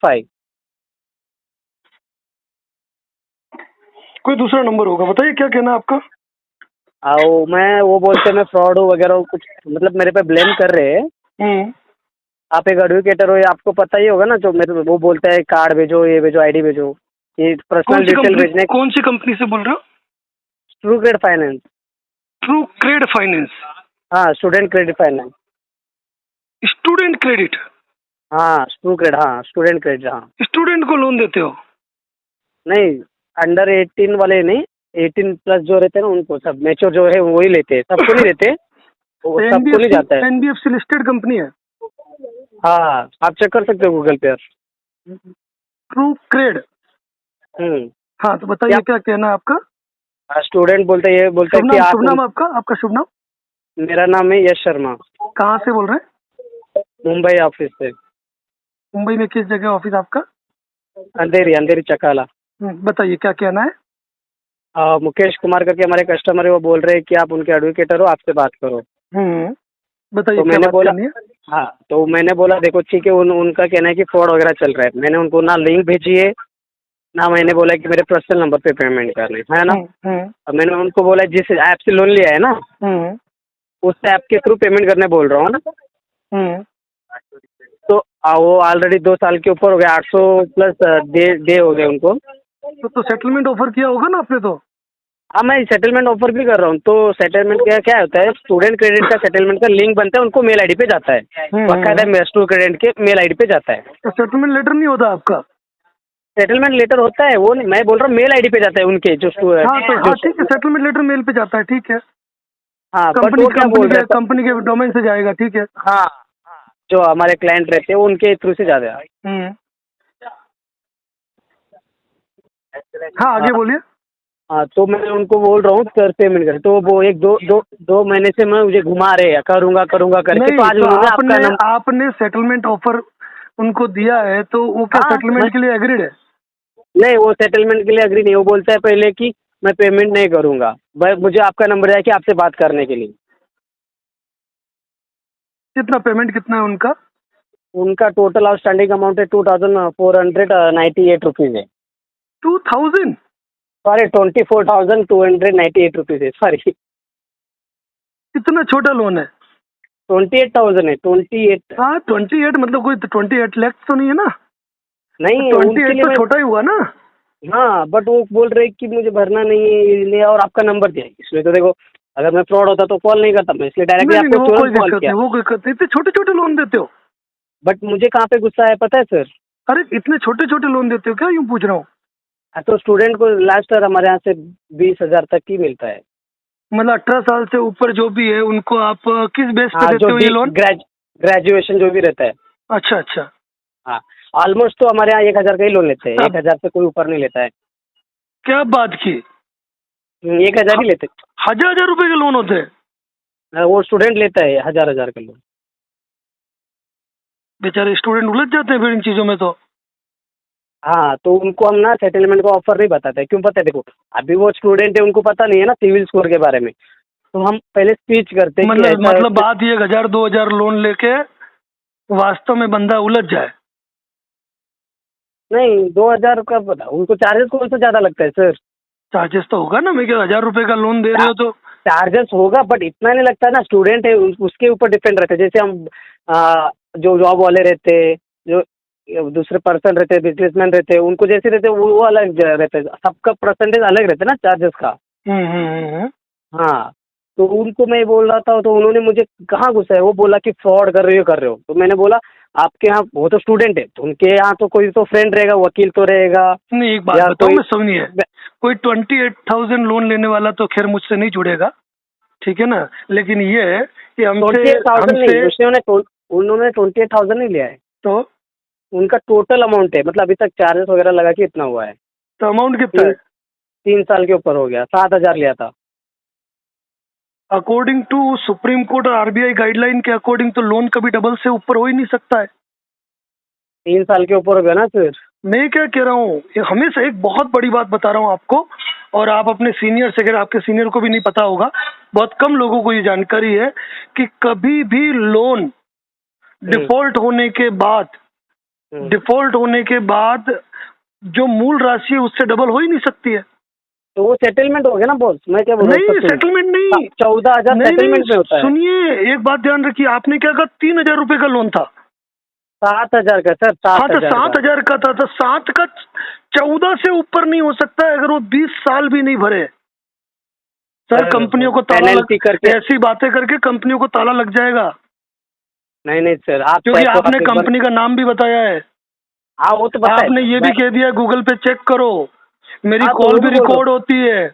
5। कोई दूसरा नंबर होगा, बताइए क्या कहना है आपका। मैं वो बोलते मैं फ्रॉड हूँ वगैरह कुछ, मतलब मेरे पे ब्लेम कर रहे हैं। आप एक एडवोकेटर हो, ये आपको पता ही होगा ना, जो मेरे वो बोलता है कार्ड भेजो, ये भेजो, आईडी भेजो, ये पर्सनल डिटेल भेजने। कौन सी कंपनी से बोल रहे हो? True cred finance. True cred finance? हाँ, student credit finance. Student credit? हाँ, ट्रू क्रेड, हाँ स्टूडेंट क्रेडिट, हाँ। स्टूडेंट को लोन देते हो? नहीं, अंडर 18 वाले नहीं, 18 प्लस जो रहते हैं ना उनको, सब मैच्योर जो है वही लेते हैं, सबको नहीं देते, वो सबको नहीं जाता है। एनबीएफसी लिस्टेड कंपनी है? हाँ, आप चेक कर सकते हो गूगल पे। True crate? हाँ, तो बताइए क्या कहना है आपका। स्टूडेंट बोलते हैं, ये बोलते हैं कि शुभ नाम आपका शुभ नाम? मेरा नाम है यश शर्मा। कहाँ से बोल रहे हैं? मुंबई ऑफिस से। मुंबई में किस जगह ऑफिस आपका? अंधेरी चकाला। बताइए क्या कहना है। मुकेश कुमार करके हमारे कस्टमर है, वो बोल रहे हैं कि आप उनके एडवोकेटर हो, आपसे बात करो। बताइए तो क्या मैंने बात बोला, करनी है। हाँ तो मैंने बोला देखो ठीक है, उनका कहना है कि फ्रॉड वगैरह चल रहा है। मैंने उनको ना लिंक भेजी है, ना मैंने बोला कि मेरे पर्सनल नंबर पे पेमेंट करनी है ना। अब मैंने उनको बोला जिस ऐप से लोन लिया है ना, उस ऐप के थ्रू पेमेंट करने बोल रहा हूँ ना। तो वो ऑलरेडी 2 साल के ऊपर हो गया, 800 प्लस डे हो गए उनको। तो सेटलमेंट ऑफर किया होगा ना आपने? तो हाँ, मैं सेटलमेंट ऑफर भी कर रहा हूँ। तो सेटलमेंट क्या होता है, स्टूडेंट क्रेडिट का सेटलमेंट का लिंक बनता है, उनको मेल आईडी पे जाता है, बाकायदा स्टूडेंट क्रेडिट के मेल आईडी पे जाता है। तो सेटलमेंट लेटर नहीं होता आपका? सेटलमेंट लेटर होता है, वो नहीं, मैं बोल रहा हूँ मेल आईडी पे जाता है उनके जो हाँ, तो ठीक है, सेटलमेंट लेटर मेल पे जाता है, ठीक है। हाँ, कंपनी के डोमेन से जाएगा, ठीक है। हाँ, जो हमारे क्लाइंट रहते हैं उनके थ्रू से जाता है। हाँ, आगे बोलिए। हाँ, तो मैं उनको बोल रहा हूँ सर पेमेंट करें, तो वो एक दो महीने से मैं मुझे घुमा रहे हैं, करूँगा करके। तो आज उन्होंने आपने सेटलमेंट ऑफर उनको दिया है, तो वो क्या सेटलमेंट के लिए एग्रीड है? नहीं, वो सेटलमेंट के लिए एग्री नहीं, वो बोलता है पहले कि मैं पेमेंट नहीं करूँगा, मुझे आपका नंबर है कि आपसे बात करने के लिए। कितना पेमेंट कितना है उनका? उनका टोटल आउटस्टैंडिंग अमाउंट है 2498 रुपीज़ है। 2000? सॉरी, 24,298 रुपीज़ है, सॉरी। इतना छोटा लोन है? 28,000 है, 28। हाँ, 28 मतलब कोई 28 लाख तो नहीं है ना? नहीं, 28 तो छोटा ही हुआ ना। हाँ, बट वो बोल रहे कि मुझे भरना नहीं है इसलिए, और आपका नंबर दिया, इसलिए तो देखो अगर मैं फ्रॉड होता तो कॉल नहीं करता मैं, इसलिए डायरेक्टली आपको तुरंत कॉल किया। वो कोई दिक्कत नहीं, इतने छोटे छोटे लोन देते हो? बट मुझे कहाँ पे गुस्सा है पता है सर? अरे इतने छोटे छोटे लोन देते हो क्या, यूँ पूछ रहा हूँ। तो स्टूडेंट को लास्ट ईयर हमारे यहाँ से 20,000 तक ही मिलता है। मतलब 18 साल से ऊपर जो भी है उनको आप किस बेस पे देते हो ये लोन? ग्रेजुएशन जो भी रहता है। अच्छा। हाँ, ऑलमोस्ट तो हमारे यहाँ 1,000 का ही लोन लेते हैं, 1,000 से कोई ऊपर नहीं लेता है। क्या बात की? 1,000 ही लेते हैं। 1,000 रुपए के लोन होते हैं? वो स्टूडेंट लेता है 1,000 का लोन। बेचारे स्टूडेंट उलझ जाते हैं फिर इन चीजों में तो। हाँ, तो उनको हम ना सेटलमेंट का ऑफर नहीं बताते। क्यों पता है? देखो अभी वो स्टूडेंट है, उनको पता नहीं है ना सिविल स्कोर के बारे में, तो हम पहले स्पीच करते हैं। मतलब बात ये 1,000-2,000 लोन लेके वास्तव में बंदा उलझ जाए। नहीं, 2,000 का पता, उनको चार्जेस कौन सा ज्यादा लगता है सर? चार्जेस तो होगा ना, मैं क्या 1,000 रुपए का लोन दे रहे हो तो चार्जेस होगा, बट इतना नहीं लगता ना, स्टूडेंट है उसके ऊपर डिपेंड रहता है। जैसे हम जो जॉब वाले रहते हैं, जो दूसरे पर्सन रहते हैं, बिजनेसमैन रहते हैं, उनको जैसे रहते हैं वो अलग रहते हैं, सबका परसेंटेज अलग रहता है ना चार्जेस का। हाँ, तो उनको मैं बोल रहा था, तो उन्होंने मुझे कहाँ गुस्सा है, वो बोला कि फ्रॉड कर रहे हो। तो मैंने बोला आपके यहाँ वो तो स्टूडेंट है, तो उनके यहाँ तो कोई तो फ्रेंड रहेगा, वकील तो रहेगा। नहीं, एक बात बताओ, मैं समझिए, कोई 28,000 लोन लेने वाला तो खैर मुझसे नहीं जुड़ेगा, ठीक है ना। लेकिन ये है कि उन्होंने 28,000 नहीं लिया है, तो उनका टोटल अमाउंट है, मतलब अभी तक चार्जेस वगैरह लगा के इतना हुआ है। तो अमाउंट कितना है? 3 साल के ऊपर हो गया, 7,000 लिया था। अकॉर्डिंग टू सुप्रीम कोर्ट और आरबीआई गाइडलाइन के अकॉर्डिंग तो लोन कभी डबल से ऊपर हो ही नहीं सकता है। 3 साल के ऊपर हो गया ना सर। मैं क्या कह रहा हूँ, हमेशा एक बहुत बड़ी बात बता रहा हूँ आपको, और आप अपने सीनियर से, अगर आपके सीनियर को भी नहीं पता होगा, बहुत कम लोगों को ये जानकारी है कि कभी भी लोन डिफॉल्ट होने के बाद डिफॉल्ट होने के बाद जो मूल राशि है उससे डबल हो ही नहीं सकती है। तो वो सेटलमेंट हो गया ना बॉस, मैं क्या बोल रहा हूँ? नहीं, सेटलमेंट नहीं। 14,000 नहीं सेटलमेंट में होता है। सुनिए, एक बात ध्यान रखिए, आपने क्या कहा 3,000 रुपए का लोन था? 7,000 का सर, हाँ, तो 7,000 का। 7,000 का था, तो 7 का 14 से ऊपर नहीं हो सकता है अगर वो 20 साल भी नहीं भरे। सर कंपनियों को ताला पेनल्टी करके। ऐसी बातें करके कंपनियों को ताला लग जाएगा। नहीं नहीं सर, आप क्योंकि आपने कंपनी का नाम भी बताया है। हाँ वो तो बताया आपने ये भी कह दिया गूगल पे चेक करो, मेरी हाँ, तो कॉल वो भी भी बोल रहा हूँ। रिकॉर्ड होती है।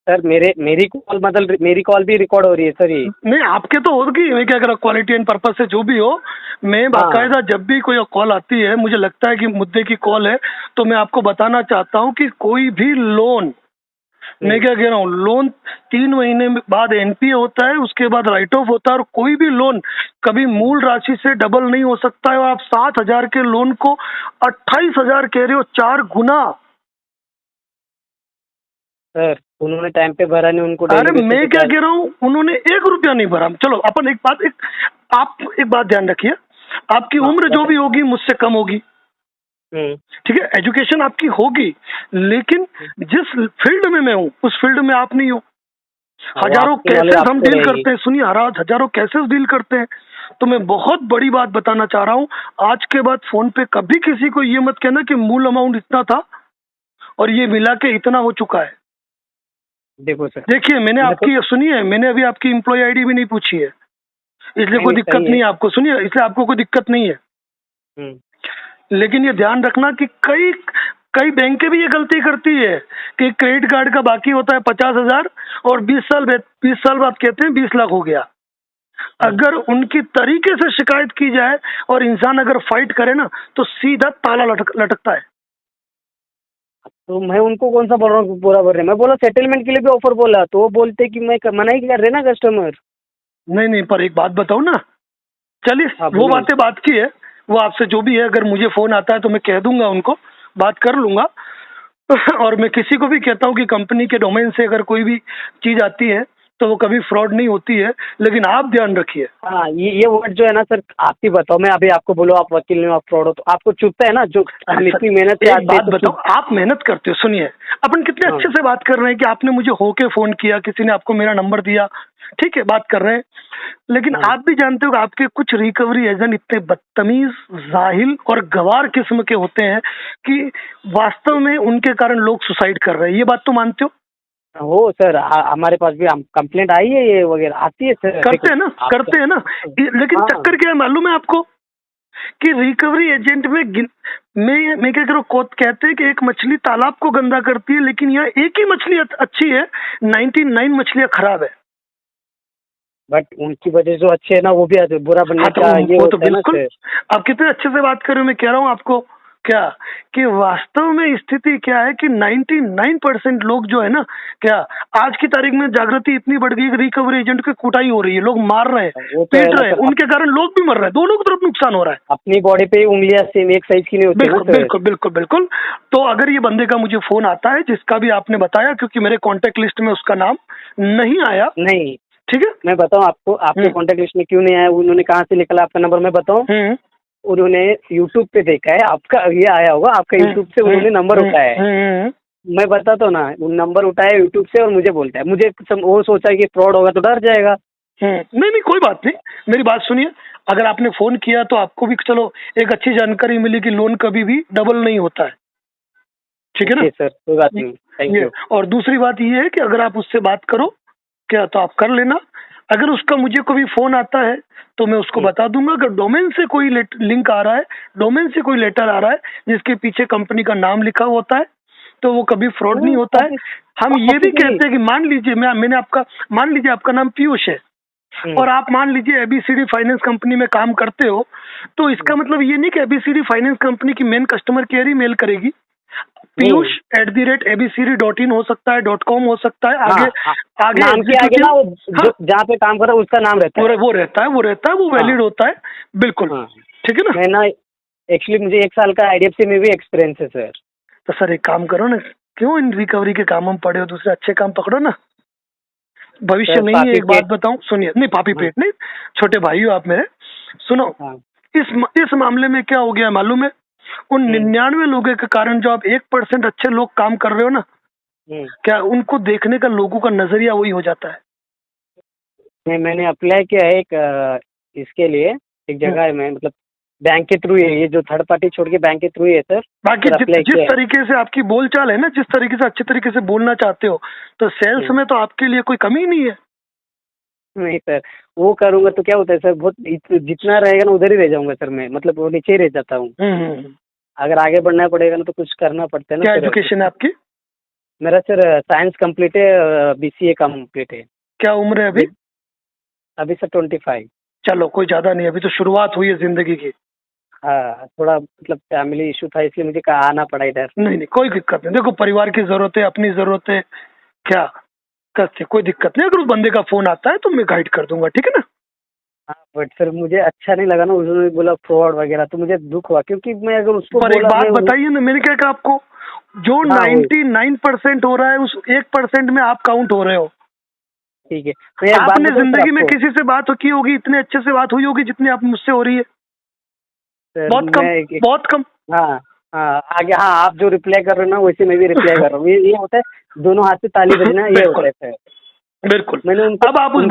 सर मेरी कॉल भी रिकॉर्ड हो रही है सर ये। नहीं, आपके तो होगी, मैं क्या कह रहा हूँ, क्वालिटी एंड पर्पज से जो भी हो, मैं बाकायदा जब भी कोई कॉल आती है, मुझे लगता है कि मुद्दे की कॉल है, तो मैं आपको बताना चाहता हूँ कि कोई भी लोन, मैं क्या कह रहा हूँ, लोन 3 महीने बाद एनपीए होता है, उसके बाद राइट ऑफ होता है, और कोई भी लोन कभी मूल राशि से डबल नहीं हो सकता है। और आप 7,000 के लोन को 28,000 कह रहे हो, 4 गुना। सर उन्होंने टाइम पे भरा नहीं, उनको अरे डेली मैं क्या कह रहा हूँ, उन्होंने 1 रुपया नहीं भरा। चलो अपन आप एक बात ध्यान रखिए, आपकी उम्र जो भी होगी मुझसे कम होगी, ठीक है, एजुकेशन आपकी होगी, लेकिन जिस फील्ड में मैं हूँ उस फील्ड में आप नहीं हो। हजारों केसेस हम डील करते हैं, सुनिए, हजारों केसेस डील करते हैं। तो मैं बहुत बड़ी बात बताना चाह रहा हूँ, आज के बाद फोन पे कभी किसी को ये मत कहना कि मूल अमाउंट इतना था और ये मिला के इतना हो चुका है। देखो सर, देखिए, मैंने आपकी, सुनिए, मैंने अभी आपकी एम्प्लॉय आईडी भी नहीं पूछी है, इसलिए कोई दिक्कत नहीं है आपको। सुनिए, इसलिए आपको कोई दिक्कत नहीं है। लेकिन ये ध्यान रखना कि कई बैंकें भी ये गलती करती है कि क्रेडिट कार्ड का बाकी होता है 50,000 और 20 साल बाद कहते हैं 20 लाख हो गया। अगर उनकी तरीके से शिकायत की जाए और इंसान अगर फाइट करे ना, तो सीधा ताला लटकता है। तो मैं उनको कौन सा बोल रहा हूँ, पूरा बोल रहे, मैं बोला सेटलमेंट के लिए भी ऑफर बोला, तो वो बोलते कि मैं मना ही कर रहे ना कस्टमर। नहीं, पर एक बात बताऊं ना, चलिए वो बातें बात की है, वो आपसे जो भी है, अगर मुझे फोन आता है तो मैं कह दूंगा, उनको बात कर लूंगा। और मैं किसी को भी कहता हूँ कि कंपनी के डोमेन से अगर कोई भी चीज आती है तो वो कभी फ्रॉड नहीं होती है, लेकिन आप ध्यान रखिए। हाँ, ये वर्ड जो है ना सर, आप ही बताओ, मैं अभी आपको बोलो आप वकील नहीं, आप फ्रॉड हो, तो आपको चुभता है ना? जो हम इतनी मेहनत से एक बात बताओ, आप मेहनत करते हो, सुनिए, अपन कितने अच्छे से बात कर रहे हैं कि आपने मुझे होके फोन किया, किसी ने आपको मेरा नंबर दिया, ठीक है, बात कर रहे हैं, लेकिन आप भी जानते हो कि आपके कुछ रिकवरी एजेंट इतने बदतमीज, जाहिल और गवार किस्म के होते हैं कि वास्तव में उनके कारण लोग सुसाइड कर रहे हैं। ये बात तो मानते हो? हो सर, हमारे पास भी कंप्लेंट आई है, ये वगैरह आती है सर। करते हैं ना, लेकिन चक्कर क्या है मालूम है आपको, कि रिकवरी एजेंट में मैं क्या करूँ, कहते हैं कि एक मछली तालाब को गंदा करती है, लेकिन यहाँ एक ही मछली अच्छी है, 99 मछलियां खराब है। बट उनकी वजह जो अच्छे है ना, वो भी बुरा बनने का ये वो तो बिल्कुल, आप कितने अच्छे से बात कर रहे हो, मैं कह रहा हूँ आपको क्या, कि वास्तव में स्थिति क्या है कि 99% लोग जो है ना, क्या आज की तारीख में जागृति इतनी बढ़ गई कि रिकवरी एजेंट की कुटाई हो रही है, लोग मार रहे हैं, पीट रहे हैं, उनके कारण लोग भी मर रहे हैं, दोनों की तरफ नुकसान हो रहा है। अपनी बॉडी पे उंगलियां सेम एक साइज की नहीं होती। बिल्कुल बिल्कुल बिल्कुल। तो अगर ये बंदे का मुझे फोन आता है जिसका भी आपने बताया, क्योंकि मेरे कॉन्टेक्ट लिस्ट में उसका नाम नहीं आया, नहीं, ठीक है, मैं बताऊं आपको, आपके कॉन्टेक्ट लिस्ट में क्यों नहीं आया, उन्होंने कहाँ से निकला आपका नंबर, मैं बताऊं? उन्होंने YouTube पे देखा है, आपका ये आया होगा, आपका YouTube से उन्होंने नंबर उठाया है। मैं बताता हूँ ना, नंबर उठाया YouTube से और मुझे बोलता है, मुझे वो सोचा कि फ्रॉड होगा तो डर जाएगा। नहीं, कोई बात नहीं, मेरी बात सुनिए, अगर आपने फोन किया तो आपको भी चलो एक अच्छी जानकारी मिली कि लोन कभी भी डबल नहीं होता है, ठीक है ना सर? कोई बात नहीं, थैंक यू। और दूसरी बात ये है कि अगर आप उससे बात करो क्या, तो आप कर लेना। अगर उसका मुझे कभी फोन आता है तो मैं उसको बता दूंगा, अगर डोमेन से कोई लिंक आ रहा है, डोमेन से कोई लेटर आ रहा है जिसके पीछे कंपनी का नाम लिखा होता है, तो वो कभी फ्रॉड नहीं होता है। हम ये भी कहते हैं कि मान लीजिए आपका नाम पीयूष है और आप मान लीजिए एबीसीडी फाइनेंस कंपनी में काम करते हो, तो इसका मतलब ये नहीं कि एबीसीडी फाइनेंस कंपनी की मेन कस्टमर केयर ही मेल करेगी, piyush@abcd.in हो सकता है, .com हो सकता है, आगे नाम के आगे ना, वो जहाँ पे काम कर रहा है उसका नाम रहता है, वो रहता है, वो वैलिड होता है, बिल्कुल, ठीक है ना। मैं ना एक्चुअली मुझे 1 साल का आईडीएफसी में भी एक्सपीरियंस है सर। तो सर एक काम करो ना, क्यों इन रिकवरी के काम में पड़े हो, दूसरे अच्छे काम पकड़ो ना, भविष्य नहीं है। एक बात बताऊं, सुनिए, नहीं पापी पेट नहीं, छोटे भाई हो आप मेरे, सुनो, इस मामले में क्या हो गया मालूम है, उन 99 लोगों के कारण जो आप 1% अच्छे लोग काम कर रहे हो ना, क्या उनको देखने का लोगों का नजरिया वही हो जाता है। नहीं, मैंने अप्लाई किया है एक इसके लिए, एक जगह है, मैं मतलब बैंक के थ्रू है, ये जो थर्ड पार्टी छोड़ के बैंक के थ्रू ही है सर। बाकी सर अप्लाई जिस किया है। तरीके से आपकी बोलचाल है ना, जिस तरीके से अच्छे तरीके से बोलना चाहते हो, तो सेल्स में तो आपके लिए कोई कमी नहीं है। नहीं सर, वो करूँगा तो क्या होता है सर, बहुत जितना रहेगा ना उधर ही रह जाऊँगा सर मैं, मतलब वो नीचे ही रह जाता हूँ। अगर आगे बढ़ना पड़ेगा ना तो कुछ करना पड़ता है ना क्या सर। एजुकेशन है आपकी? मेरा सर साइंस कंप्लीट है, BCA कंप्लीट है। क्या उम्र है अभी? अभी सर 25। चलो कोई ज्यादा नहीं, अभी तो शुरुआत हुई है जिंदगी की। हाँ, थोड़ा मतलब फैमिली इशू था इसलिए मुझे आना पड़ा इधर। नहीं नहीं, कोई दिक्कत नहीं। देखो, परिवार की जरूरत है, अपनी जरूरत है, क्या करते, कोई दिक्कत नहीं। अगर उस बंदे का फोन आता है तो मैं गाइड कर दूंगा, ठीक है ना। हाँ, बट सर मुझे अच्छा नहीं लगा ना, उन्होंने बोला फ्रॉड वगैरह, तो मुझे दुख हुआ, क्योंकि मैं अगर उसको पर एक बोला बात बताइए ना, मैंने क्या कहा आपको, जो हाँ, 99% हो रहा है उस 1% में आप काउंट हो रहे हो। ठीक है। तो एक बात आपने बताऊं सर जिंदगी में आपको? किसी से बात की होगी, इतने अच्छे से बात हुई होगी जितनी आप मुझसे हो रही है? सर बहुत कम, बहुत कम। हाँ हाँ, आगे हाँ, आप जो रिप्लाई कर रहे हो ना वैसे मैं भी रिप्लाई कर रहा हूँ। ये होता है दोनों हाथ से ताली बजना, ये होता है सर। बिल्कुल। मैंने उनको, अब आप उस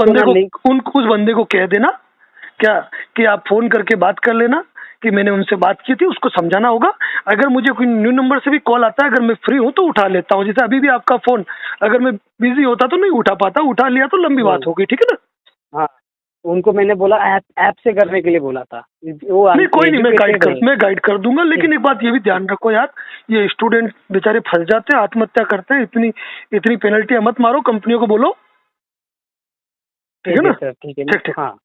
बंदे को कह देना क्या कि आप फोन करके बात कर लेना कि मैंने उनसे बात की थी, उसको समझाना होगा। अगर मुझे कोई न्यू नंबर से भी कॉल आता है, अगर मैं फ्री हूं तो उठा लेता हूं। जैसे अभी भी आपका फोन, अगर मैं बिजी होता तो नहीं उठा पाता, उठा लिया तो लंबी बात हो गई, ठीक है ना। हाँ, उनको मैंने बोला ऐप से करने के लिए बोला था वो। नहीं कोई नहीं, educated है। मैं गाइड कर दूंगा। लेकिन एक बात ये भी ध्यान रखो यार, ये स्टूडेंट बेचारे फंस जाते हैं, आत्महत्या करते हैं। इतनी पेनल्टी मत मारो, कंपनियों को बोलो, ठीक है ना। सर ठीक है ठीक ठीक। हाँ।